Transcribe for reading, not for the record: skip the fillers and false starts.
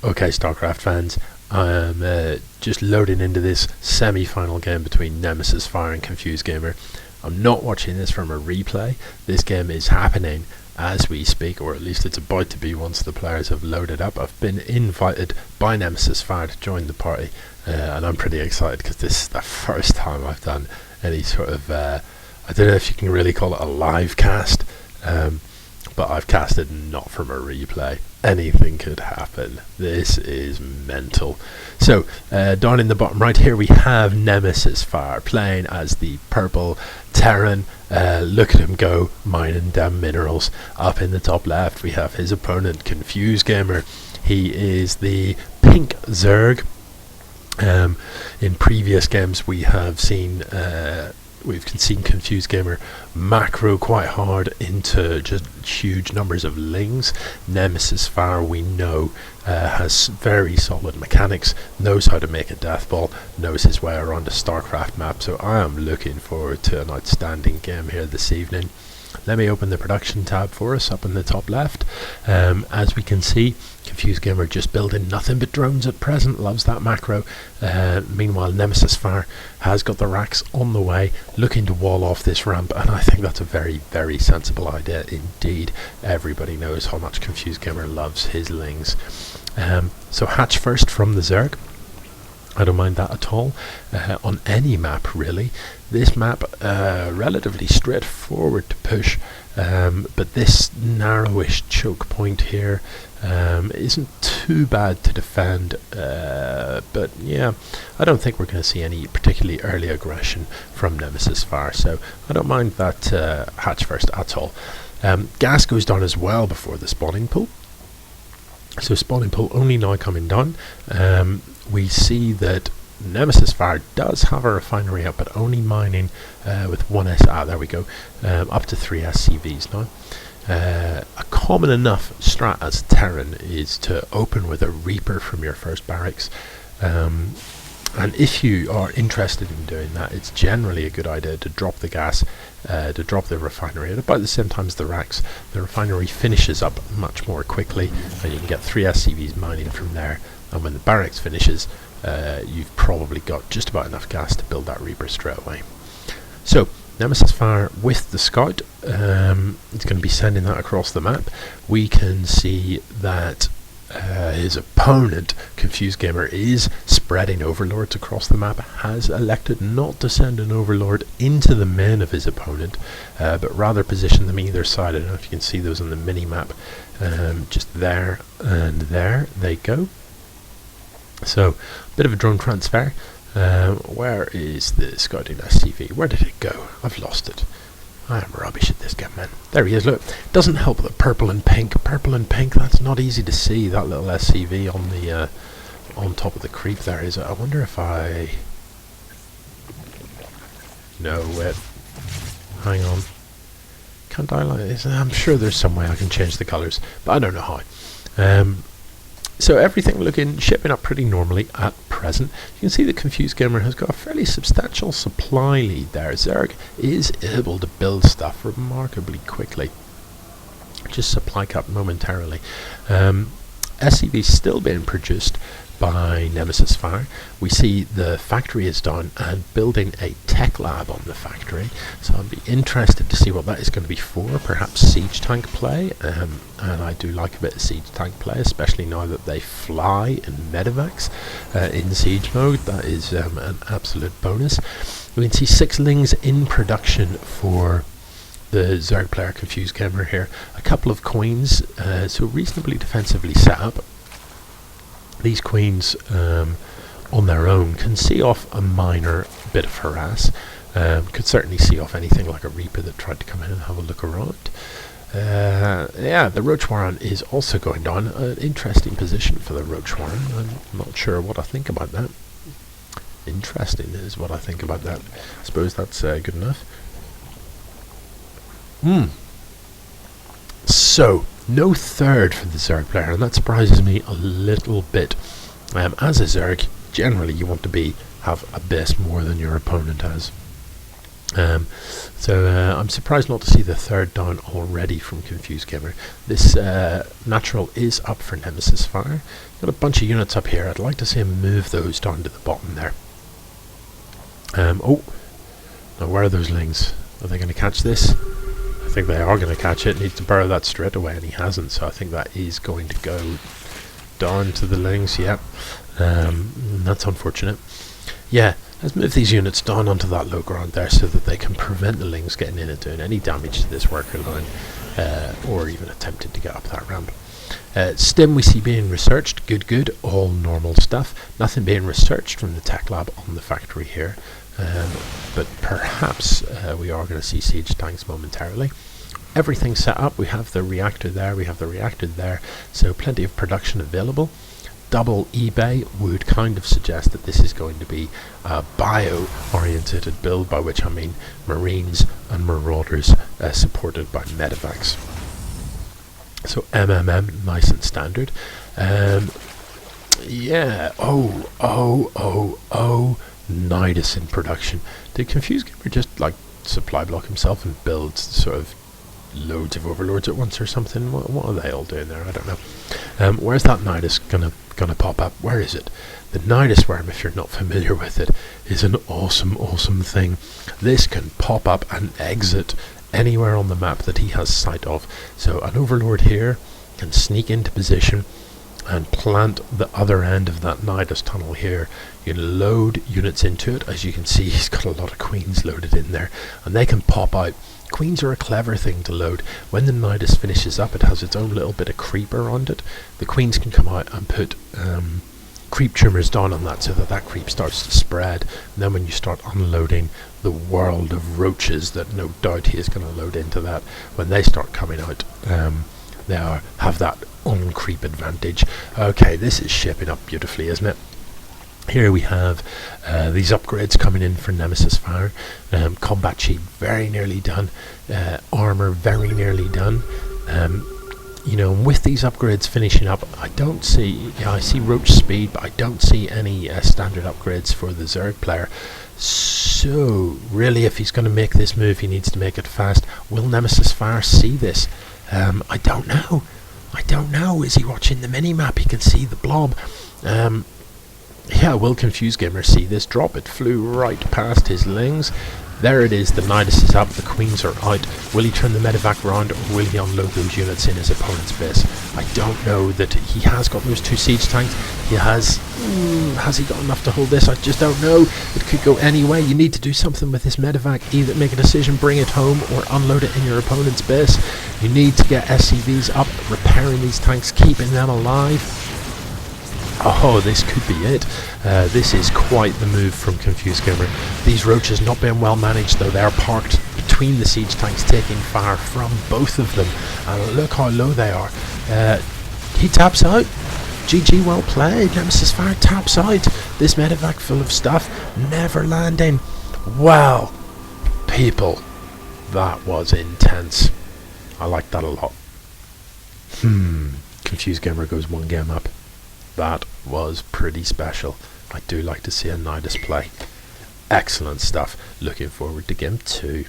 Okay, StarCraft fans, I'm just loading into this semi-final game between NemesisFire and ConfuseGamer. I'm not watching this from a replay. This game is happening as we speak, or at least it's about to be once the players have loaded up. I've been invited by NemesisFire to join the party, and I'm pretty excited because this is the first time I've done any sort of, I don't know if you can really call it a live cast, but I've casted not from a replay. Anything could happen. This is mental. So down in the bottom right here we have NemesisFire playing as the purple Terran. Look at him go, mining damn minerals. Up in the top left we have his opponent, ConfuseGamer. He is the pink Zerg. In previous games we have seen we've seen ConfuseGamer macro quite hard into just huge numbers of lings. NemesisFire, we know, has very solid mechanics, knows how to make a death ball, knows his way around a StarCraft map, so I am looking forward to an outstanding game here this evening. Let me open the production tab for us up in the top left. As we can see, ConfuseGamer just building nothing but drones at present, loves that macro. Meanwhile, NemesisFire has got the racks on the way, looking to wall off this ramp, and I think that's a very, very sensible idea indeed. Everybody knows how much ConfuseGamer loves his lings. So hatch first from the Zerg. I don't mind that at all, on any map really. This map, relatively straightforward to push, but this narrowish choke point here isn't too bad to defend, but yeah, I don't think we're going to see any particularly early aggression from NemesisFire, so I don't mind that hatch first at all. Gas goes down as well before the spawning pool. So spawning pool only now coming down. We see that NemesisFire does have a refinery up, but only mining with one there we go, up to 3 SCVs now. A common enough strat as Terran is to open with a Reaper from your first barracks, and if you are interested in doing that, it's generally a good idea to drop the gas, to drop the refinery at about the same time as the racks. The refinery finishes up much more quickly, and you can get 3 SCVs mining from there, and when the barracks finishes, you've probably got just about enough gas to build that Reaper straight away. So NemesisFire with the scout, it's going to be sending that across the map. We can see that his opponent, ConfuseGamer, is spreading overlords across the map, has elected not to send an overlord into the main of his opponent, but rather position them either side. I don't know if you can see those on the mini map, just there and there they go. So, bit of a drone transfer. Where is the scouting SCV? Where did it go? I've lost it. I am rubbish at this game, man. There he is, look. Doesn't help that purple and pink. Purple and pink, that's not easy to see, that little SCV on the on top of the creep there is. I wonder if I... No, wait. Hang on. Can't I like this? I'm sure there's some way I can change the colours, but I don't know how. So everything shipping up pretty normally at present. You can see that ConfuseGamer has got a fairly substantial supply lead there. Zerg is able to build stuff remarkably quickly. Just supply cap momentarily. SCV still being produced by NemesisFire. We see the factory is down and building a tech lab on the factory, so I'd be interested to see what that is going to be for. Perhaps siege tank play, and I do like a bit of siege tank play, especially now that they fly in medevacs in siege mode. That is an absolute bonus. We can see 6 lings in production for the Zerg player ConfuseGamer here. A couple of queens, so reasonably defensively set up. These queens on their own can see off a minor bit of harass. Could certainly see off anything like a Reaper that tried to come in and have a look around. Yeah, the Roach Warren is also going down. An interesting position for the Roach Warren. I'm not sure what I think about that. Interesting is what I think about that. I suppose that's good enough. So, no third for the Zerg player, and that surprises me a little bit. As a Zerg, generally you want to have a base more than your opponent has. I'm surprised not to see the third down already from ConfuseGamer. This natural is up for NemesisFire. Got a bunch of units up here. I'd like to see him move those down to the bottom there. Oh, now where are those lings? Are they going to catch this? I think they are going to catch it. Needs to burrow that straight away, and he hasn't. So I think that is going to go down to the lings. Yep, that's unfortunate. Yeah, let's move these units down onto that low ground there so that they can prevent the lings getting in and doing any damage to this worker line, or even attempting to get up that ramp. Stim we see being researched, good, all normal stuff. Nothing being researched from the tech lab on the factory here, but perhaps we are going to see siege tanks momentarily. Everything's set up. We have the reactor there, we have the reactor there, so plenty of production available. Double eBay would kind of suggest that this is going to be a bio-oriented build, by which I mean Marines and Marauders supported by medevacs. So MMM, nice and standard. Yeah, Nidus in production. Did ConfuseGamer just like supply block himself and build sort of loads of overlords at once or something? What are they all doing there? I don't know. Where's that Nidus gonna pop up? Where is it? The Nidus worm, if you're not familiar with it, is an awesome thing. This can pop up and exit anywhere on the map that he has sight of. So an overlord here can sneak into position and plant the other end of that Nidus tunnel here. You can load units into it. As you can see, he's got a lot of queens loaded in there, and they can pop out. Queens are a clever thing to load. When the Nidus finishes up, it has its own little bit of creeper around it. The queens can come out and put creep trimmers down on that so that that creep starts to spread. And then when you start unloading the world of roaches that no doubt he is going to load into that, when they start coming out, they have that on-creep advantage. Okay, this is shaping up beautifully, isn't it? Here we have these upgrades coming in for NemesisFire. Combat sheet very nearly done. Armor very nearly done. You know, with these upgrades finishing up, I don't see, I see roach speed, but I don't see any standard upgrades for the Zerg player. So really, if he's going to make this move, he needs to make it fast. Will NemesisFire see this? I don't know. Is he watching the mini-map? He can see the blob. Yeah, will ConfuseGamer see this drop? It flew right past his lings. There it is, the Nidus is up, the queens are out. Will he turn the medevac round, or will he unload those units in his opponent's base? I don't know. That he has got those 2 siege tanks. He has he got enough to hold this? I just don't know. It could go any way. You need to do something with this medevac. Either make a decision, bring it home, or unload it in your opponent's base. You need to get SCVs up, repairing these tanks, keeping them alive. Oh, this could be it. This is quite the move from ConfuseGamer. These roaches not being well managed, though. They're parked between the siege tanks, taking fire from both of them. And look how low they are. He taps out. GG, well played. NemesisFire taps out. This medevac full of stuff, never landing. Wow. People, that was intense. I like that a lot. ConfuseGamer goes 1 game up. That was pretty special. I do like to see a Nidus play. Excellent stuff. Looking forward to game 2.